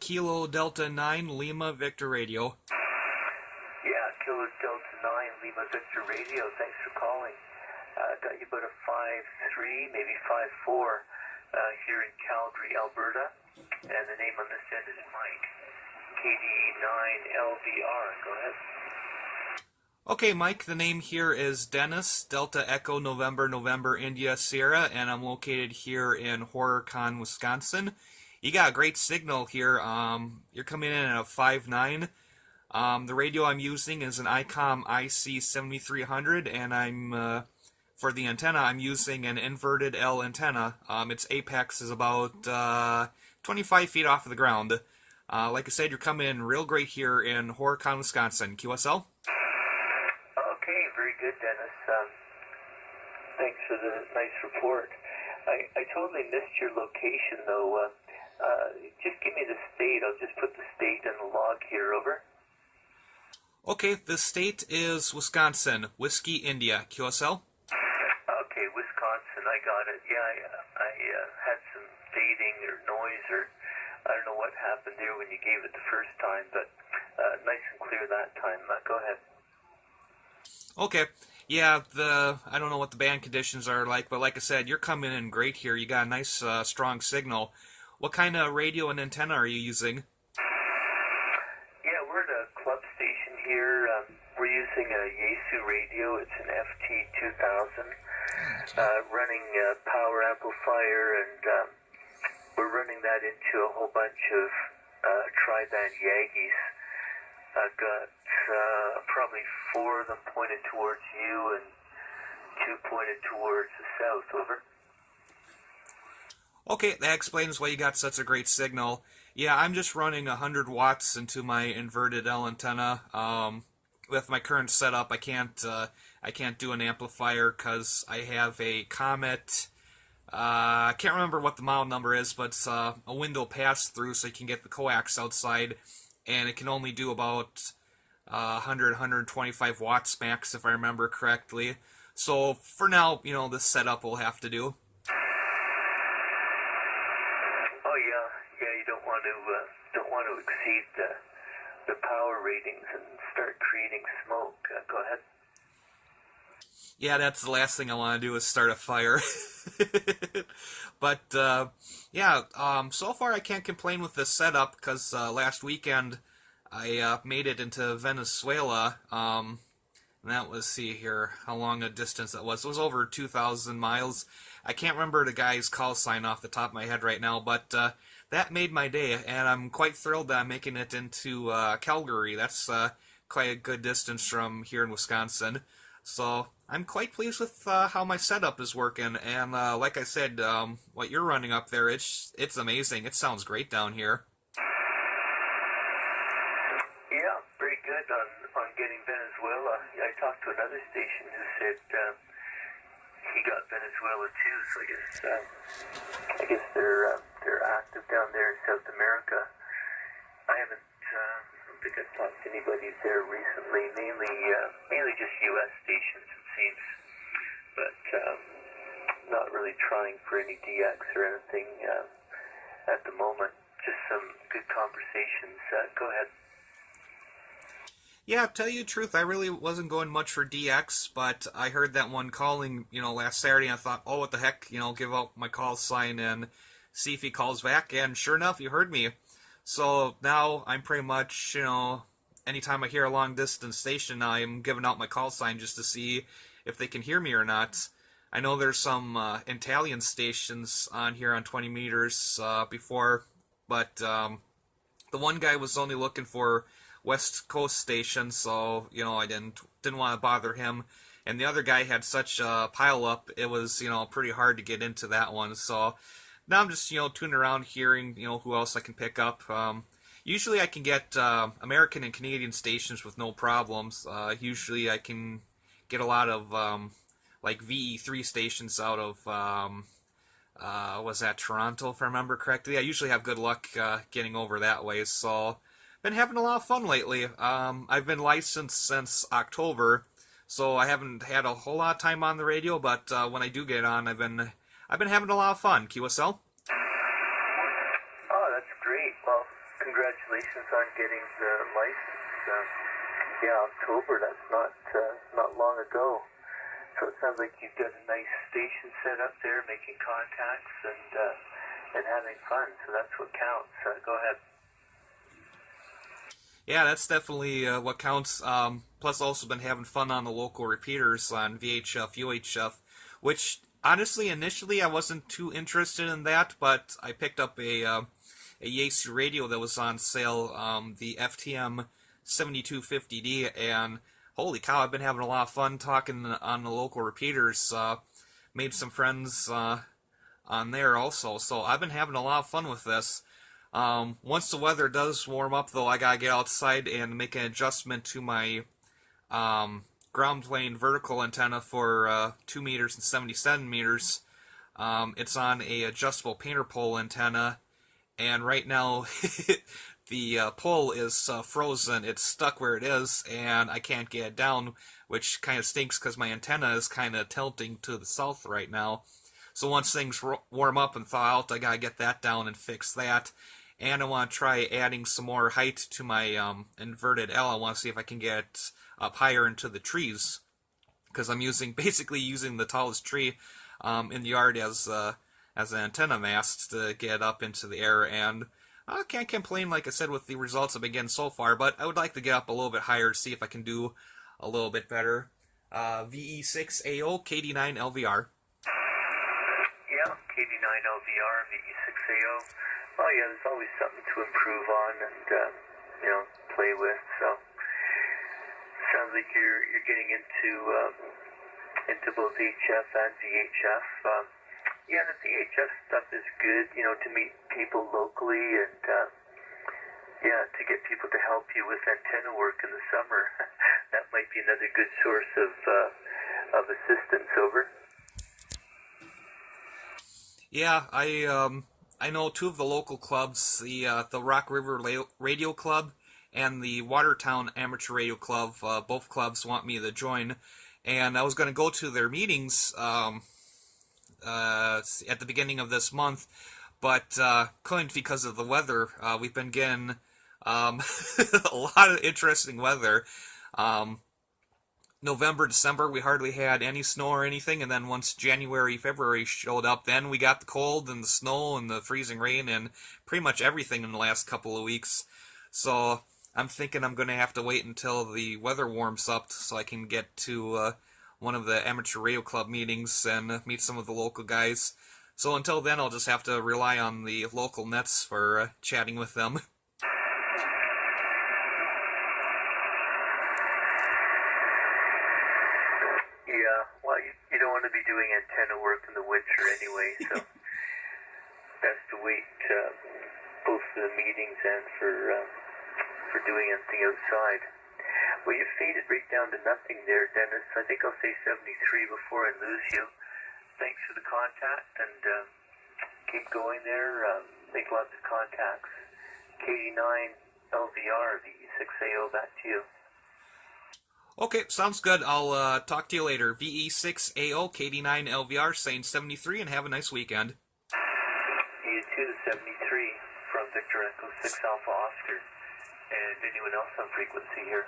Kilo Delta 9 Lima Victor Radio. Yeah, Kilo Delta 9 Lima Victor Radio. Thanks for calling. Got you about a 5-3, maybe 5-4 here in Calgary, Alberta. And the name on this end is Mike. KD9LVR. Go ahead. Okay, Mike, the name here is Dennis, Delta Echo November November India Sierra, and I'm located here in Horicon, Wisconsin. You got a great signal here. You're coming in at a 5.9. The radio I'm using is an ICOM IC7300, and for the antenna, I'm using an inverted L antenna. Its apex is about 25 feet off of the ground. Like I said, you're coming in real great here in Horicon, Wisconsin. QSL? Okay, very good, Dennis. Thanks for the nice report. I totally missed your location, though. Just give me the state. I'll just put the state in the log here. Over. Okay, the state is Wisconsin. Whiskey, India. QSL? Okay, Wisconsin. I got it. Yeah, I had some fading or noise, or I don't know what happened there when you gave it the first time, but nice and clear that time. Go ahead. Okay. Yeah, I don't know what the band conditions are like, but like I said, you're coming in great here. You got a nice, strong signal. What kind of radio and antenna are you using? Yeah, we're at a club station here. We're using a Yaesu radio. It's an FT2000, running a power amplifier, and we're running that into a whole bunch of tri-band Yagis. I've got probably 4 of them pointed towards you and 2 pointed towards the south. Over. Okay, that explains why you got such a great signal. Yeah, I'm just running 100 watts into my inverted L antenna. With my current setup, I can't do an amplifier because I have a Comet. I can't remember what the model number is, but it's a window pass-through, so you can get the coax outside, and it can only do about 100, 125 watts max, if I remember correctly. So for now, this setup will have to do. Oh yeah, you don't want to exceed the power ratings and start creating smoke. Go ahead. Yeah, that's the last thing I want to do is start a fire. But, so far I can't complain with this setup because last weekend I made it into Venezuela. And that was, see here, how long a distance that was. It was over 2,000 miles. I can't remember the guy's call sign off the top of my head right now, but that made my day, and I'm quite thrilled that I'm making it into Calgary. That's quite a good distance from here in Wisconsin. So I'm quite pleased with how my setup is working, and like I said, what you're running up there, it's amazing. It sounds great down here. Yeah, very good on getting Venezuela. I talked to another station who said he got Venezuela too. So I guess they're active down there in South America. I don't think I've talked to anybody there recently. Mainly just U.S. stations, it seems, but not really trying for any DX or anything at the moment. Just some good conversations. Go ahead. Yeah, to tell you the truth, I really wasn't going much for DX, but I heard that one calling, last Saturday, and I thought, oh, what the heck, give out my call sign and see if he calls back, and sure enough, he heard me. So now I'm pretty much, anytime I hear a long-distance station, I'm giving out my call sign just to see if they can hear me or not. I know there's some Italian stations on here on 20 meters before, but the one guy was only looking for West Coast station, so I didn't want to bother him. And the other guy had such a pile up, it was pretty hard to get into that one. So now I'm just tuning around, hearing who else I can pick up. Usually I can get American and Canadian stations with no problems. Usually I can get a lot of like VE3 stations out of was that Toronto, if I remember correctly. I usually have good luck getting over that way. So been having a lot of fun lately. I've been licensed since October, so I haven't had a whole lot of time on the radio, but when I do get on, I've been having a lot of fun. QSL? Oh, that's great. Well, congratulations on getting the license. Yeah, October. That's not long ago. So it sounds like you've got a nice station set up there, making contacts and having fun. So that's what counts. Go ahead. Yeah, that's definitely what counts. Plus, also been having fun on the local repeaters on VHF, UHF, which honestly, initially, I wasn't too interested in that, but I picked up a Yaesu radio that was on sale, the FTM 7250D, and holy cow, I've been having a lot of fun talking on the local repeaters. Made some friends on there also, so I've been having a lot of fun with this. Once the weather does warm up, though, I gotta get outside and make an adjustment to my ground plane vertical antenna for 2 meters and 77 meters. It's on a adjustable painter pole antenna, and right now the pole is frozen. It's stuck where it is, and I can't get it down, which kind of stinks because my antenna is kind of tilting to the south right now. So once things warm up and thaw out, I gotta get that down and fix that. And I want to try adding some more height to my inverted L. I want to see if I can get up higher into the trees, because I'm basically using the tallest tree in the yard as an antenna mast to get up into the air. And I can't complain, like I said, with the results I've been getting so far, but I would like to get up a little bit higher to see if I can do a little bit better. VE6AO, KD9 LVR. Yeah, KD9 LVR, VE6AO. Oh yeah, there's always something to improve on and play with. So sounds like you're getting into both HF and VHF. Yeah, the VHF stuff is good, to meet people locally and to get people to help you with antenna work in the summer. That might be another good source of assistance. Over. Yeah, I know two of the local clubs, the Rock River Radio Club and the Watertown Amateur Radio Club. Both clubs want me to join, and I was going to go to their meetings at the beginning of this month, but couldn't because of the weather. We've been getting a lot of interesting weather. November, December, we hardly had any snow or anything, and then once January, February showed up, then we got the cold and the snow and the freezing rain and pretty much everything in the last couple of weeks. So I'm thinking I'm going to have to wait until the weather warms up so I can get to one of the amateur radio club meetings and meet some of the local guys. So until then, I'll just have to rely on the local nets for chatting with them. Yeah, well, you don't want to be doing antenna work in the winter anyway, so best to wait both for the meetings and for doing anything outside. Well, you faded right down to nothing there, Dennis. I think I'll say 73 before I lose you. Thanks for the contact, and keep going there. Make lots of contacts. KD9 LVR, VE6AO, back to you. Okay, sounds good. I'll talk to you later. VE6AO, KD9 LVR, saying 73, and have a nice weekend. You too, the 73 from Victor Echo 6 Alpha Oscar. And anyone else on frequency here?